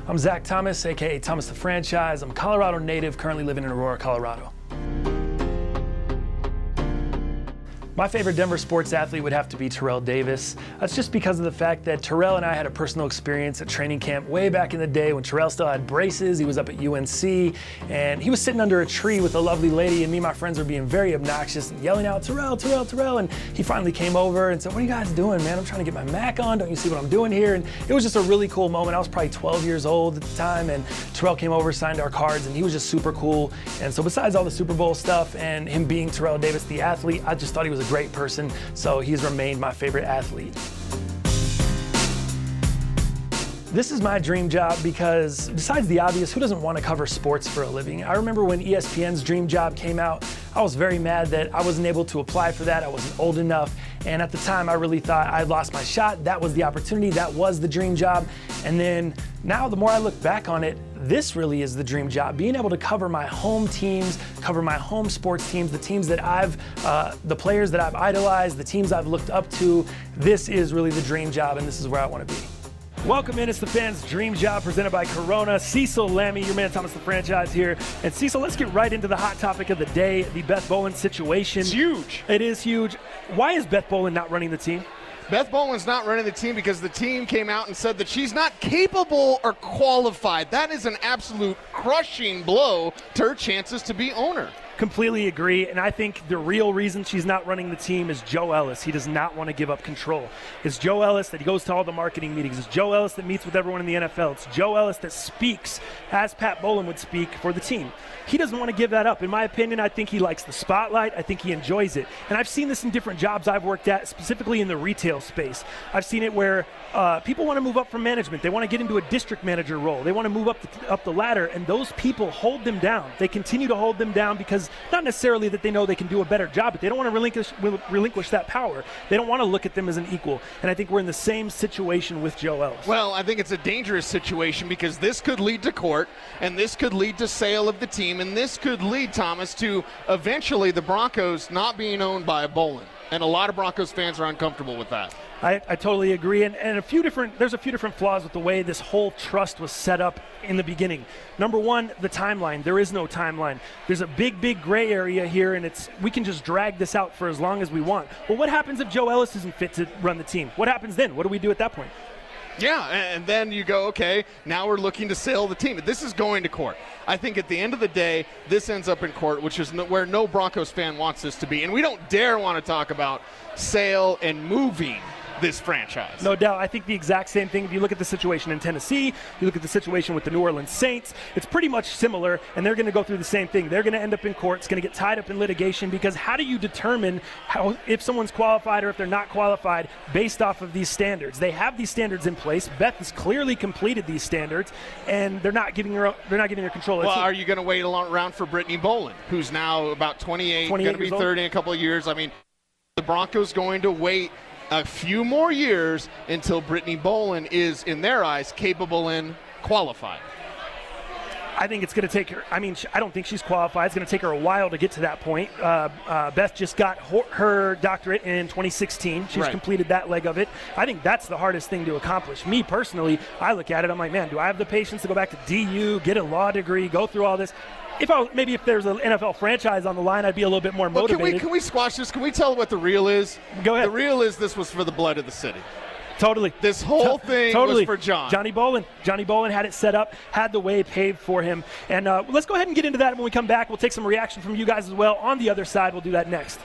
I'm Zac Thomas, aka Thomas the Franchise. I'm a Colorado native, currently living in Aurora, Colorado. My favorite Denver sports athlete would have to be Terrell Davis. That's just because of the fact that Terrell and I had a personal experience at training camp way back in the day when Terrell still had braces. He was up at UNC, and he was sitting under a tree with a lovely lady, and me and my friends were being very obnoxious and yelling out, "Terrell, Terrell, Terrell," and he finally came over and said, "What are you guys doing, man? I'm trying to get my Mac on. Don't you see what I'm doing here?" And it was just a really cool moment. I was probably 12 years old at the time, and Terrell came over, signed our cards, and he was just super cool. And so besides all the Super Bowl stuff and him being Terrell Davis, the athlete, I just thought he was a great person. So he's remained my favorite athlete. This is my dream job because besides the obvious, who doesn't want to cover sports for a living? I remember when ESPN's dream job came out, I was very mad that I wasn't able to apply for that. I wasn't old enough. And at the time, I really thought I'd lost my shot. That was the opportunity. That was the dream job. And then now, the more I look back on it, this really is the dream job. Being able to cover my home teams, cover my home sports teams, the teams that the players that I've idolized, the teams I've looked up to. This is really the dream job, and this is where I want to be. Welcome in, it's the fans' dream job presented by Corona. Cecil Lammy, your man Thomas the Franchise here. And Cecil, let's get right into the hot topic of the day, the Beth Bowen situation. It's huge. It is huge. Why is Beth Bowen not running the team? Beth Bowen's not running the team because the team came out and said that she's not capable or qualified. That is an absolute crushing blow to her chances to be owner. Completely agree, and I think the real reason she's not running the team is Joe Ellis. He does not want to give up control. It's Joe Ellis that goes to all the marketing meetings. It's Joe Ellis that meets with everyone in the NFL. It's Joe Ellis that speaks as Pat Bowlen would speak for the team. He doesn't want to give that up. In my opinion, I think he likes the spotlight. I think he enjoys it. And I've seen this in different jobs I've worked at, specifically in the retail space. I've seen it where people want to move up from management. They want to get into a district manager role. They want to move up the ladder, and those people hold them down. They continue to hold them down because not necessarily that they know they can do a better job, but they don't want to relinquish that power. They don't want to look at them as an equal. And I think we're in the same situation with Joe Ellis. Well, I think it's a dangerous situation because this could lead to court, and this could lead to sale of the team, and this could lead, Thomas, to eventually the Broncos not being owned by a Bowlen. And a lot of Broncos fans are uncomfortable with that. I totally agree, and there's a few different flaws with the way this whole trust was set up in the beginning. Number one, the timeline. There is no timeline. There's a big gray area here, and we can just drag this out for as long as we want. Well, what happens if Joe Ellis isn't fit to run the team? What happens then? What do we do at that point? Yeah, and then you go, okay, now we're looking to sell the team. This is going to court. I think at the end of the day, this ends up in court, which is where no Broncos fan wants this to be. And we don't dare want to talk about sale and moving this franchise. No doubt. I think the exact same thing. If you look at the situation in Tennessee, you look at the situation with the New Orleans Saints, it's pretty much similar, and they're going to go through the same thing. They're going to end up in court. It's going to get tied up in litigation because how do you determine if someone's qualified or if they're not qualified based off of these standards? They have these standards in place. Beth has clearly completed these standards, and they're not giving her control. Well, are you going to wait around for Brittany Bowlen, who's now about 28 going to be 30 in a couple of years? I mean, the Broncos going to wait a few more years until Brittany Bowlen is, in their eyes, capable and qualified. I think it's going to take her. I mean, I don't think she's qualified. It's going to take her a while to get to that point. Beth just got her doctorate in 2016. She's completed that leg of it. I think that's the hardest thing to accomplish. Me personally, I look at it, I'm like, man, do I have the patience to go back to DU, get a law degree, go through all this? Maybe if there's an NFL franchise on the line, I'd be a little bit more motivated. Can we squash this? Can we tell what the real is? Go ahead. The real is this was for the blood of the city. Totally. This whole thing was for John. Johnny Bowlen. Johnny Bowlen had it set up, had the way paved for him. And let's go ahead and get into that when we come back. We'll take some reaction from you guys as well. On the other side, we'll do that next.